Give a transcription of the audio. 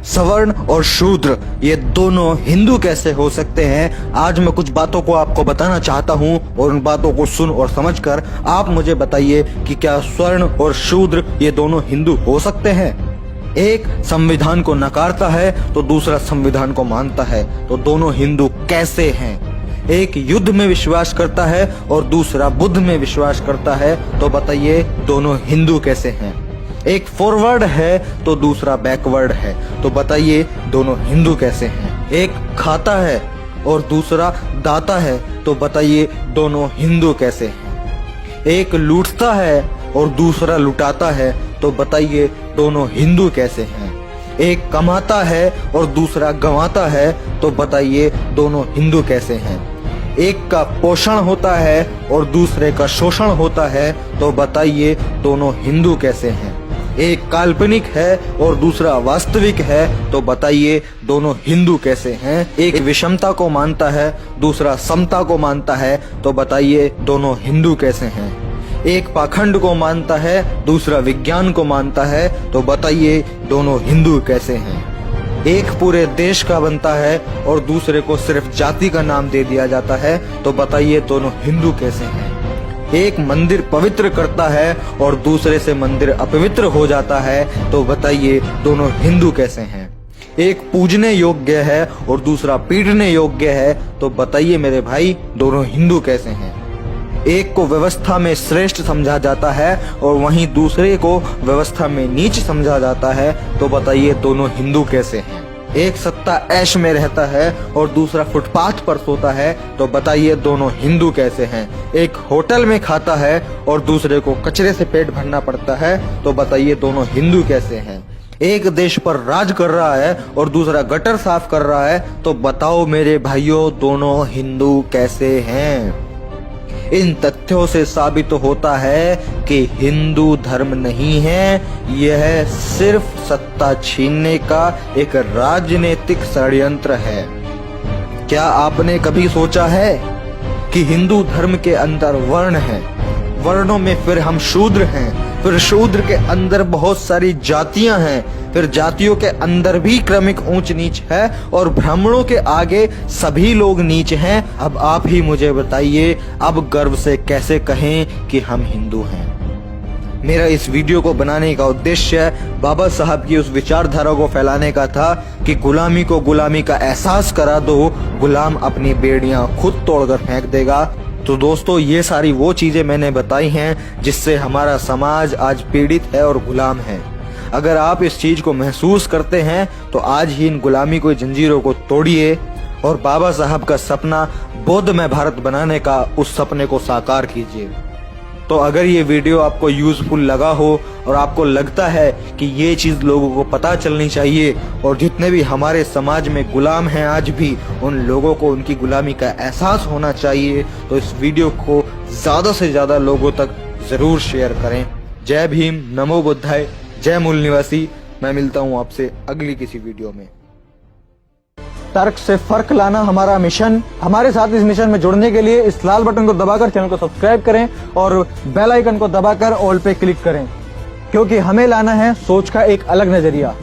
सवर्ण और शूद्र ये दोनों हिंदू कैसे हो सकते हैं, आज मैं कुछ बातों को आपको बताना चाहता हूं और उन बातों को सुन और समझकर आप मुझे बताइए कि क्या स्वर्ण और शूद्र ये दोनों हिंदू हो सकते हैं। एक संविधान को नकारता है तो दूसरा संविधान को मानता है, तो दोनों हिंदू कैसे हैं। एक युद्ध में विश्वास करता है और दूसरा बुद्ध में विश्वास करता है, तो बताइए दोनों हिंदू कैसे हैं। एक फॉरवर्ड है तो दूसरा बैकवर्ड है, तो बताइए दोनों हिंदू कैसे हैं। एक खाता है और दूसरा दाता है, तो बताइए दोनों हिंदू कैसे हैं। एक लूटता है और दूसरा लुटाता है, तो बताइए दोनों हिंदू कैसे हैं। एक कमाता है और दूसरा गंवाता है, तो बताइए दोनों हिंदू कैसे हैं। एक का पोषण होता है और दूसरे का शोषण होता है, तो बताइए दोनों हिंदू कैसे हैं। एक काल्पनिक है और दूसरा वास्तविक है, तो बताइए दोनों हिंदू कैसे हैं। एक विषमता को मानता है, दूसरा समता को मानता है, तो बताइए दोनों हिंदू कैसे हैं। एक पाखंड को मानता है, दूसरा विज्ञान को मानता है, तो बताइए दोनों हिंदू कैसे हैं। एक पूरे देश का बनता है और दूसरे को सिर्फ जाति का नाम दे दिया जाता है, तो बताइए दोनों हिंदू कैसे हैं। एक मंदिर पवित्र करता है और दूसरे से मंदिर अपवित्र हो जाता है, तो बताइए दोनों हिंदू कैसे हैं। एक पूजने योग्य है और दूसरा पीटने योग्य है, तो बताइए मेरे भाई दोनों हिंदू कैसे हैं। एक को व्यवस्था में श्रेष्ठ समझा जाता है और वहीं दूसरे को व्यवस्था में नीच समझा जाता है, तो बताइए दोनों हिंदू कैसे हैं। एक सत्ता ऐश में रहता है और दूसरा फुटपाथ पर सोता है, तो बताइए दोनों हिंदू कैसे हैं। एक होटल में खाता है और दूसरे को कचरे से पेट भरना पड़ता है, तो बताइए दोनों हिंदू कैसे हैं। एक देश पर राज कर रहा है और दूसरा गटर साफ कर रहा है, तो बताओ मेरे भाइयों दोनों हिंदू कैसे हैं। इन तथ्यों से साबित होता है कि हिंदू धर्म नहीं है, यह सिर्फ सत्ता छीनने का एक राजनीतिक षड्यंत्र है। क्या आपने कभी सोचा है कि हिंदू धर्म के अंदर वर्ण है, वर्णों में फिर हम शूद्र हैं, फिर शूद्र के अंदर बहुत सारी जातियां हैं, फिर जातियों के अंदर भी क्रमिक ऊंच नीच है और ब्राह्मणों के आगे सभी लोग नीच हैं। अब आप ही मुझे बताइए, अब गर्व से कैसे कहें कि हम हिंदू हैं। मेरा इस वीडियो को बनाने का उद्देश्य बाबा साहब की उस विचारधारा को फैलाने का था कि गुलामी को गुलामी का एहसास करा दो, गुलाम अपनी बेड़ियां खुद तोड़कर फेंक देगा। तो दोस्तों ये सारी वो चीजें मैंने बताई हैं जिससे हमारा समाज आज पीड़ित है और गुलाम है। अगर आप इस चीज को महसूस करते हैं तो आज ही इन गुलामी को जंजीरों को तोड़िए और बाबा साहब का सपना बौद्धमय भारत बनाने का उस सपने को साकार कीजिए। तो अगर ये वीडियो आपको यूजफुल लगा हो और आपको लगता है कि ये चीज लोगों को पता चलनी चाहिए और जितने भी हमारे समाज में गुलाम हैं आज भी, उन लोगों को उनकी गुलामी का एहसास होना चाहिए, तो इस वीडियो को ज्यादा से ज्यादा लोगों तक जरूर शेयर करें। जय भीम, नमो बुद्धाय, जय मूल निवासी। मैं मिलता हूँ आपसे अगली किसी वीडियो में। तर्क से फर्क लाना हमारा मिशन। हमारे साथ इस मिशन में जुड़ने के लिए इस लाल बटन को दबाकर चैनल को सब्सक्राइब करें और बेल आइकन को दबाकर ऑल पे क्लिक करें, क्योंकि हमें लाना है सोच का एक अलग नजरिया।